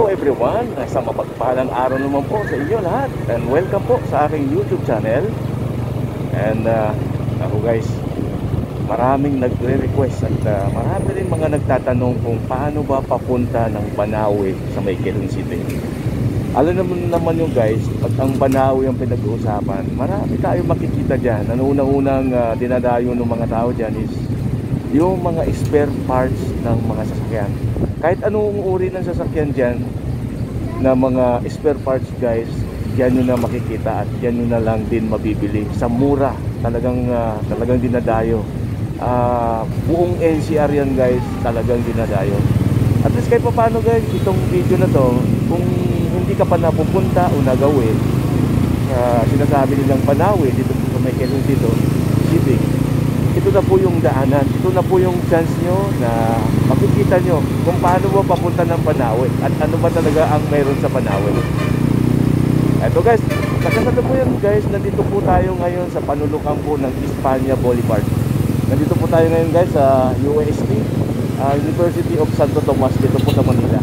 everyone, isang mapagpalang araw naman po sa inyo lahat. And welcome po sa aking YouTube channel. And ako guys, maraming nagre-request at marami rin mga nagtatanong kung paano ba papunta ng Banawe sa may Quezon City. Alam naman yung guys, pag ang Banawe ang pinag-uusapan, marami tayong makikita dyan. Ang unang-unang dinadayo ng mga tao dyan is yung mga spare parts ng mga sasakyan. Kahit anong uri ng sasakyan dyan na mga spare parts guys, dyan nyo na makikita at dyan nyo na lang din mabibili sa mura. Talagang dinadayo. Buong NCR yan guys, talagang dinadayo. At least kahit pa paano guys, itong video na to, kung hindi ka pa napupunta o nagawin sinasabi nilang Banawe dito sa may Quezon City, ito na po yung daanan, ito na po yung chance nyo na makikita nyo kung paano ba papunta ng Banawe at ano ba talaga ang meron sa Banawe. Eto guys, nakasada po yan guys, nandito po tayo ngayon sa panulukan po ng Espanya Boulevard. Nandito po tayo ngayon guys sa UST, University of Santo Tomas, dito po sa Manila.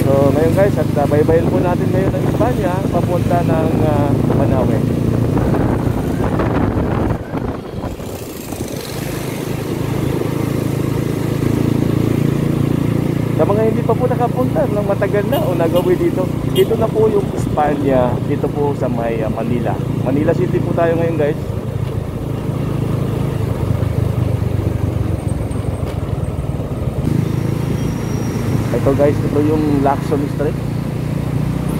So ngayon guys, at baybayin po natin ngayon ng Espanya papunta ng Banawe. Sa mga hindi pa po nakapunta ng matagal na o nagawi dito, dito na po yung Espanya, dito po sa may Manila. Manila City po tayo ngayon guys. Ito guys, ito yung Lacson Street.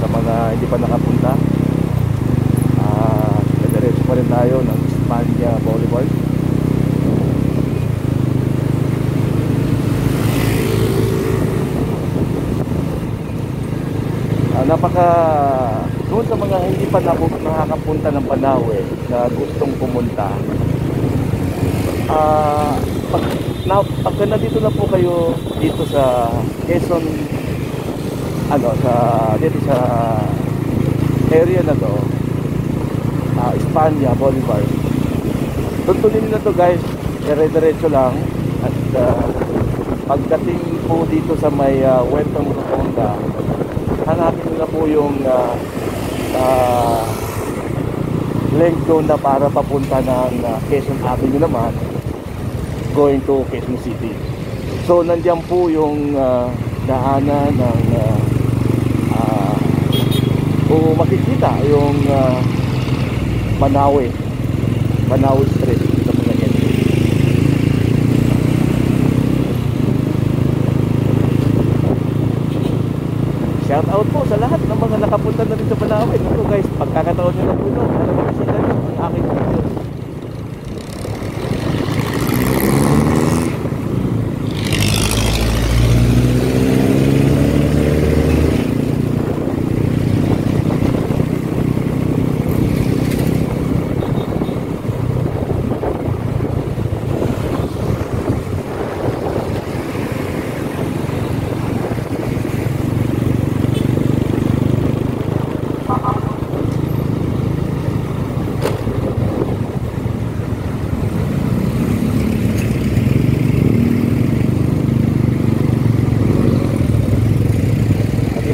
Sa mga hindi pa nakapunta, diretso pa rin tayo ng Espanya Boulevard. Doon sa mga hindi pa nakakapunta ng Banawe na gustong pumunta, pag nandito na po kayo dito sa Quezon, dito sa area na to, Espanya Boulevard, tuntunin na to guys, dire-diretso lang. At pagdating po dito sa may Welcome Rotonda, hanapin nyo na po yung length doon na para papunta ng Quezon Avenue naman, going to Quezon City. So nandiyan po yung daanan ng kung makikita yung Banawe Street dito po na yan. Shout out po sa lahat ng mga nakapunta na rin sa Banawe. Ito guys, pagkakataon nyo na po ito para makisita nyo ang aking video.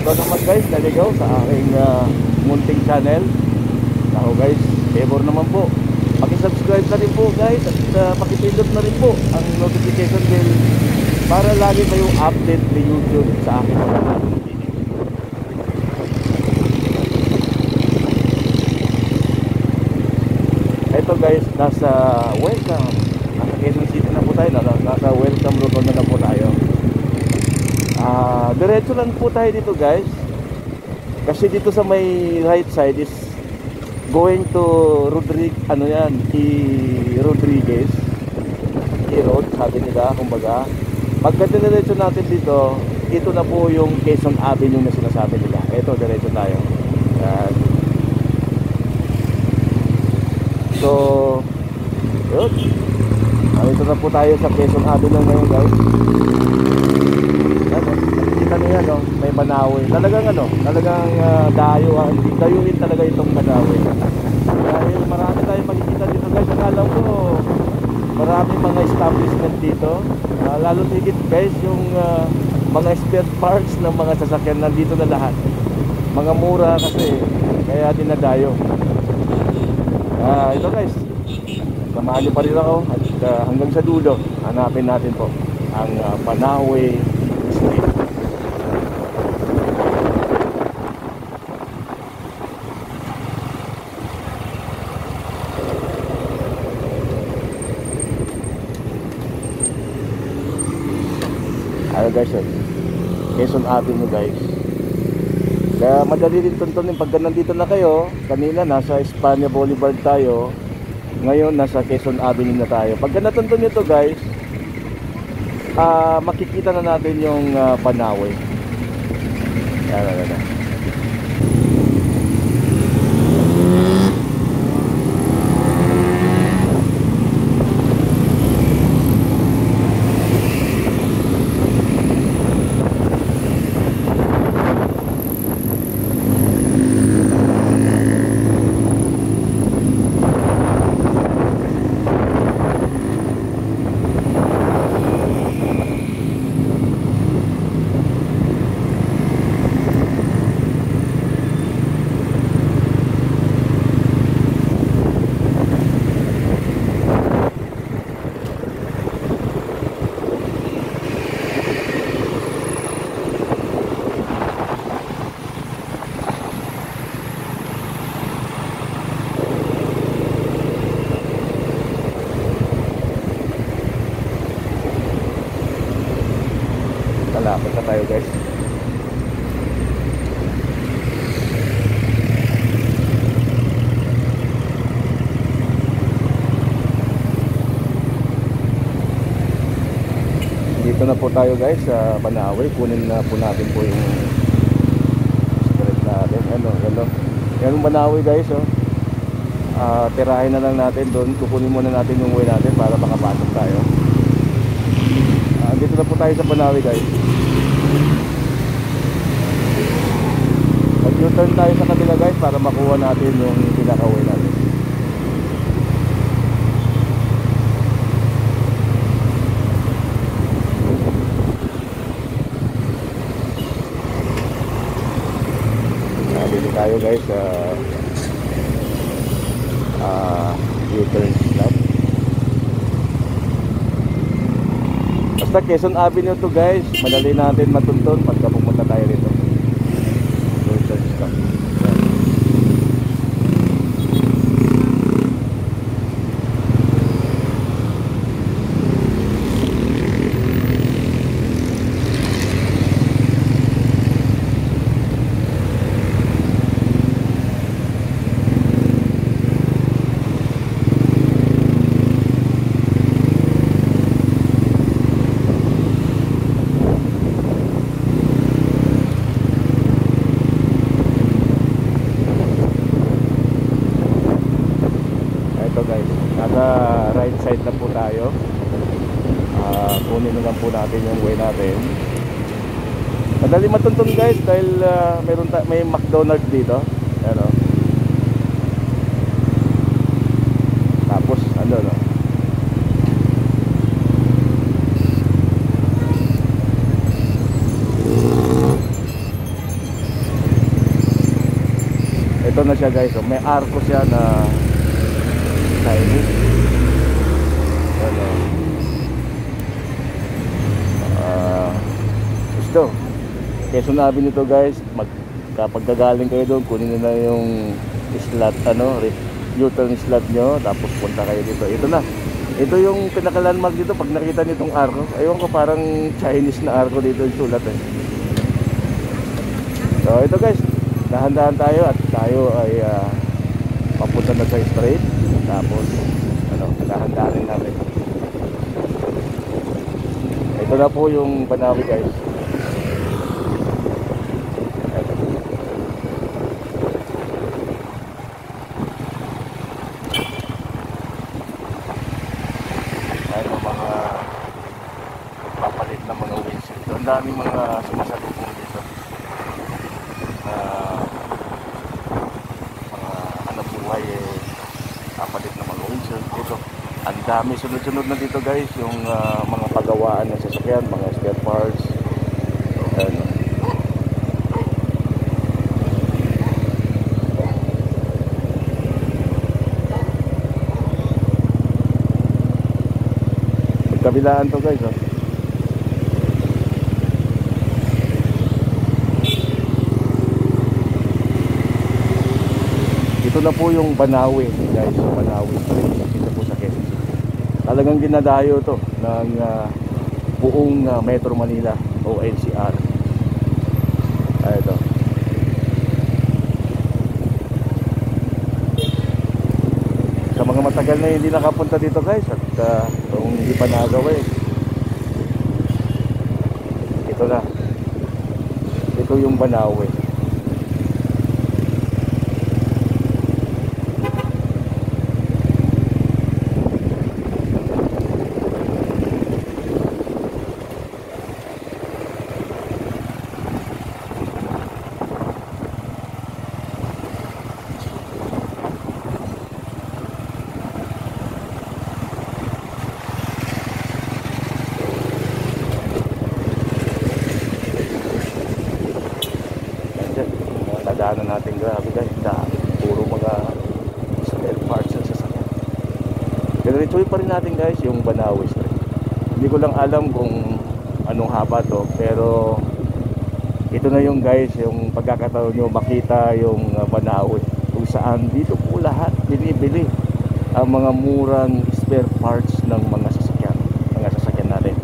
Ito naman guys, naligaw sa aking munting channel. Ako guys, favor naman po, pakisubscribe na rin po guys, at pakipindot na rin po ang notification bell para lagi kayong update ni YouTube sa aking mga video. Ito guys, nasa Welcome, nasa Quezon City na po tayo, nasa Welcome Rotonda na po tayo. Diretso lang po tayo dito guys, kasi dito sa may right side is going to Rodriguez road, sabi nila, kumbaga. Pagka diretso natin dito, ito na po yung Quezon Avenue na sinasabi nila. Ito, diretso tayo. Yan. So yun, ito na po tayo sa Quezon Avenue ngayon guys. Kita nyo yan, may Banawe. Talagang dayuhin talaga itong Banawe. Dahil marami tayong makikita dito guys. Akala ko maraming mga establishment dito. Lalo tigit guys yung mga spare parts ng mga sasakyan nandito na lahat. Mga mura kasi, kaya dinadayo. Ito guys, samahan nyo pa rin ako at hanggang sa dulo hanapin natin po ang Banaue Street. Guys, Quezon Avenue guys. Kaya madali din tuntunin pagka nandito na kayo. Kanina nasa Espanya Boulevard tayo, ngayon nasa Quezon Avenue na tayo. Pagka natuntun nyo to guys, makikita na natin yung Banaue. Yan. Malapit na tayo guys. Dito na po tayo guys sa Banaue. Kunin na po natin po yung street natin. Ano. Yan yung Banaue guys, oh. Tirahin na lang natin doon. Kukunin muna natin yung way natin para makapasok tayo. Dito na po tayo sa Banaue guys. Mag-U-turn tayo sa kabila guys para makuha natin yung pinaka-way natin. Dito tayo guys sa U-turn slot. Basta Quezon Avenue to guys, madali natin matuntun pagka pumunta tayo rito. U-turn slot. Nasa right side na po tayo. Kunin na lang po natin yung way natin. Madali matuntun guys dahil may McDonald's dito. Ano? Tapos ano no? Ito na siya guys, oh. May arko siya na Chinese. Ano? Gusto. Quezon Avenue to guys. Kapag gagaling kayo doon, kunin na yung slot, U-turn slot nyo. Tapos punta kayo dito. Ito na. Ito yung pinaka-landmark dito. Pag nakita nyo itong arko, ayun ko parang Chinese na arko dito yung sulat eh. So ito guys, dahan-dahan tayo at tayo ay papunta na sa straight. Tapos dahan-dahan natin. Ito na po yung Banaue guys. Ayun ang mga papalit na mga windshield. Ang daming mga sumasalubong dito. Mga hanap buhay papalit na mga windshield dito. Ang dami sunod-sunod na dito guys, yung mga pagawaan ng sasakyan, mga spare parts. Ayan, oh. Kabilaan to guys, oh. Ito na po yung Banawe guys, Banawe Street dito po sa Quezon City. Talagang dinadayo to ng buong Metro Manila o NCR. Ito. Sa mga matagal na hindi nakapunta dito guys, at kung hindi pa nagawa ito na, ito yung Banawe. Nadaanan natin, grabe guys, puro mga spare parts sa sasakyan. Diretsuhin pa rin natin guys yung Banawe Street. Hindi ko lang alam kung anong haba to, pero ito na yung guys, yung pagkakataon nyo makita yung Banawe, kung saan dito po lahat binibili ang mga murang spare parts ng mga sasakyan natin.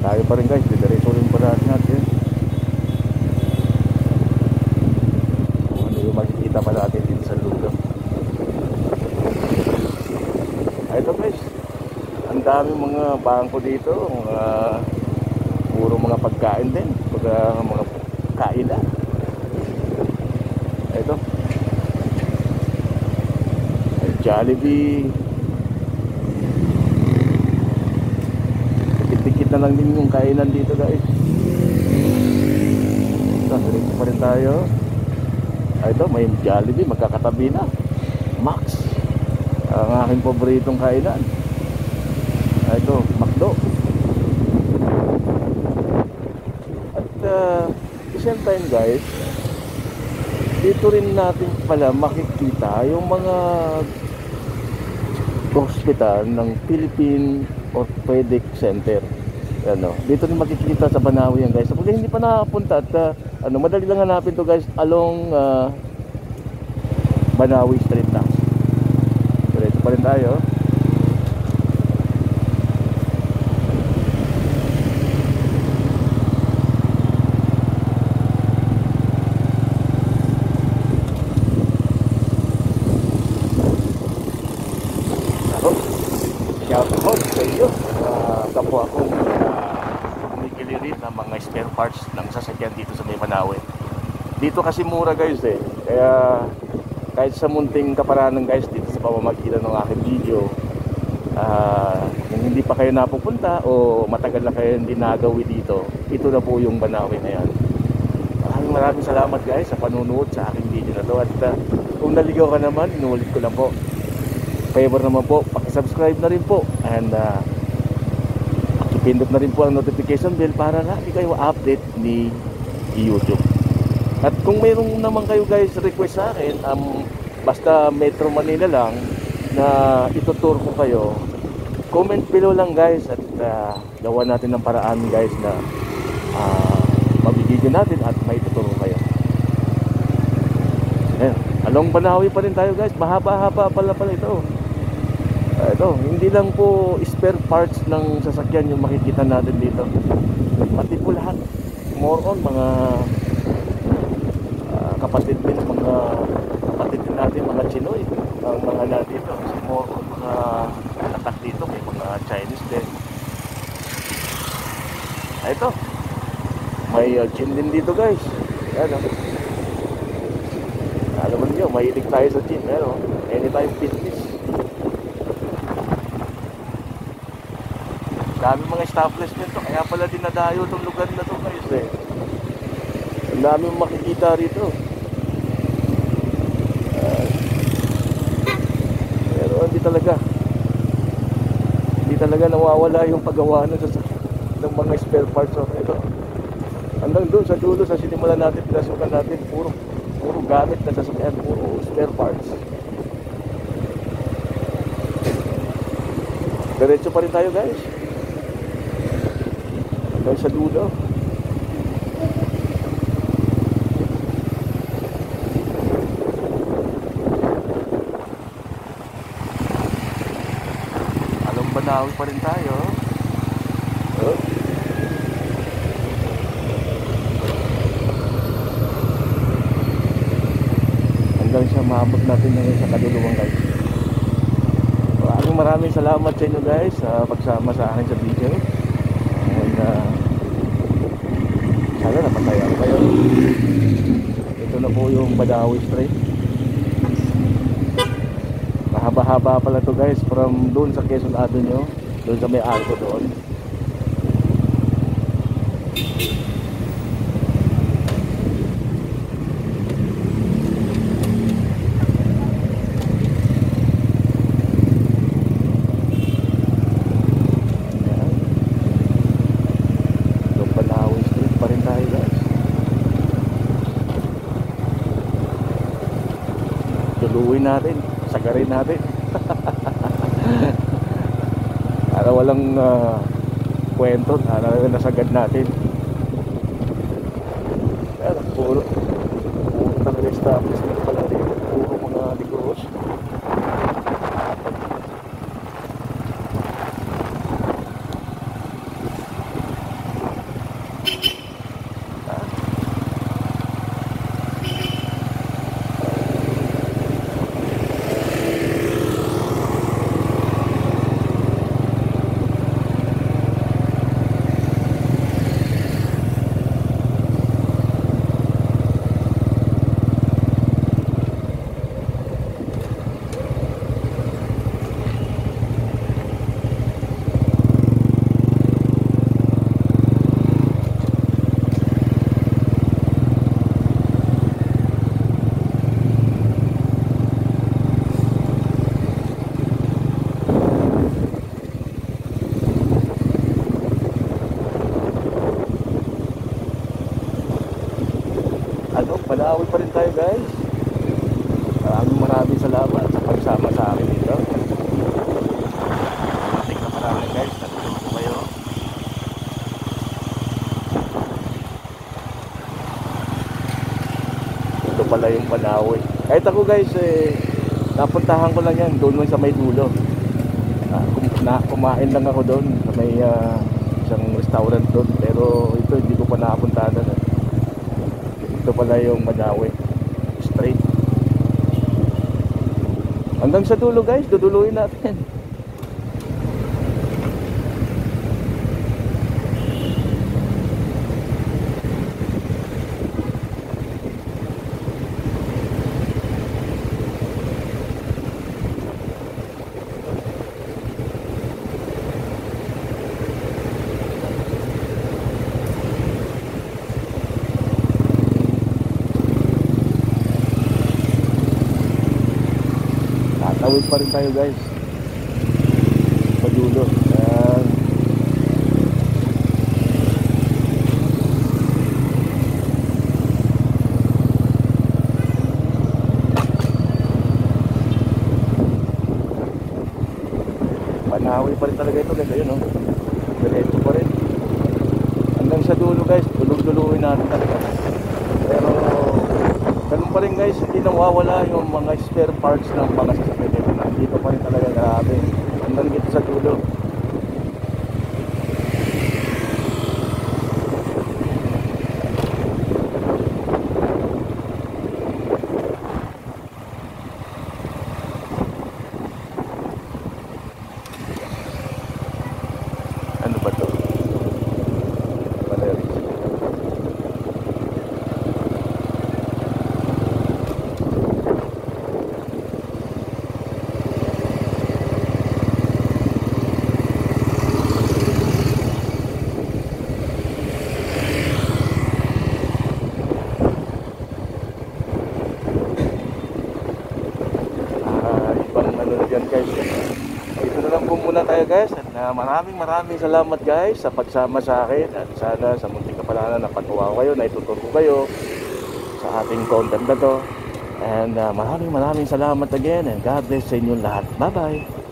Tayo pa rin guys, diretsuhin pa natin. Ano yung makikita pa natin dito sa lugar. Ito guys, ang dami mga bangko dito, puro mga pagkain din, mga kainan. Ito Jollibee. Tikit na lang din yung kainan dito guys. Diretso pa rin tayo. Ito may Jollibee, magkakatabi na. Max, ang aking paboritong kainan. Ito McDo. At the same time guys, dito rin natin pala makikita yung mga hospital ng Philippine Orthopedic Center. Ano, dito rin makikita sa Banawe yan guys. Kapag hindi pa nakapunta at madali lang hanapin to guys along Banawe Street na. Diretso pa rin tayo. Shout out sa iyo, kapwa akong kumikilirin ng mga spare parts ng sasakyan dito sa may Banawe. Dito kasi mura guys eh, kaya kahit sa munting kaparanan guys dito sa pamamagitan ng aking video, kung hindi pa kayo napupunta o matagal na kayo hindi nagawi dito, ito na po yung Banawe na yan. Maraming salamat guys sa panunood sa aking video na to. At kung naligaw ka naman, inuulit ko lang po, favor naman po, subscribe na rin po, and pakipindot na rin po ang notification bell para lagi kayo update ni YouTube. At kung mayroon naman kayo guys request sa akin, basta Metro Manila lang na itutur ko kayo, comment below lang guys, at gawa natin ng paraan guys na mabibigyan natin at may tuturo kayo. Along Banawe pa rin tayo guys, mahaba-haba pala ito. Ito, hindi lang po spare parts ng sasakyan yung makikita natin dito, pati po lahat, more on mga kapatid din natin, mga Chinoy ang mga natin dito. Kasi more on mga latak dito, may mga Chinese din. Ito, may gin din dito guys. Ayan, alam mo niyo, mahilig tayo sa gin, anytime fitness. Dami mga establishment to, kaya pala dinadayo itong lugar na to guys eh. Ang dami mong makikita rito. Pero hindi talaga nawawala yung paggawa ng mga spare parts of ito. Hanggang doon sa dulo, sa sinimulan natin, pinasukan natin, puro gamit na sasakyan, puro spare parts. Diretso pa rin tayo guys, hanggang sa dulo. Banawi pa rin tayo. Hanggang sa maabot natin ngayon sa kaduluwang guys. Maraming salamat sa inyo guys sa pagsama sa akin sa video. And sana napatayan kayo. Ito na po yung Badawi Street. Mahaba-haba pala to guys, from doon sa Quezon Avenue, doon sa may arko doon. Doon Banawi Street pa rin tayo guys. Tuluin natin, sagarin natin. Para walang kwento, nasagad natin. Pero puro talaga establishment pala dito, puro mga negros. Banawi pa rin tayo guys. Maraming salamat sa pagsama sa akin dito. Tingnan pa namin guys, natulog ko kayo. Ito pala yung Banawi. Kahit ako guys napuntahan ko lang yan doon sa may dulo. Kumain lang ako doon sa may isang restaurant doon, pero ito hindi ko pa nakapuntahan doon. Ito pala yung Banawi Street. Hanggang sa dulo guys, duduluin natin. Tawid pa rin tayo guys sa dulo. Ayan. Banawi pa rin talaga ito guys. Ayun, diretso pa rin hanggang sa dulo guys. Dulog-duluin natin talaga. Pero ganun pa rin guys, hindi nawawala yung mga spare parts ng mga sasakyan dito. Dito pa rin talaga, grabe. Hanggang dito sa dulo. Ano ba to? guys. At maraming salamat guys sa pagsama sa akin. At sana sa munting kapalaran na patuwa ko kayo, na ituturo ko kayo sa ating content na to. And maraming salamat again. And God bless sa inyo lahat. Bye bye.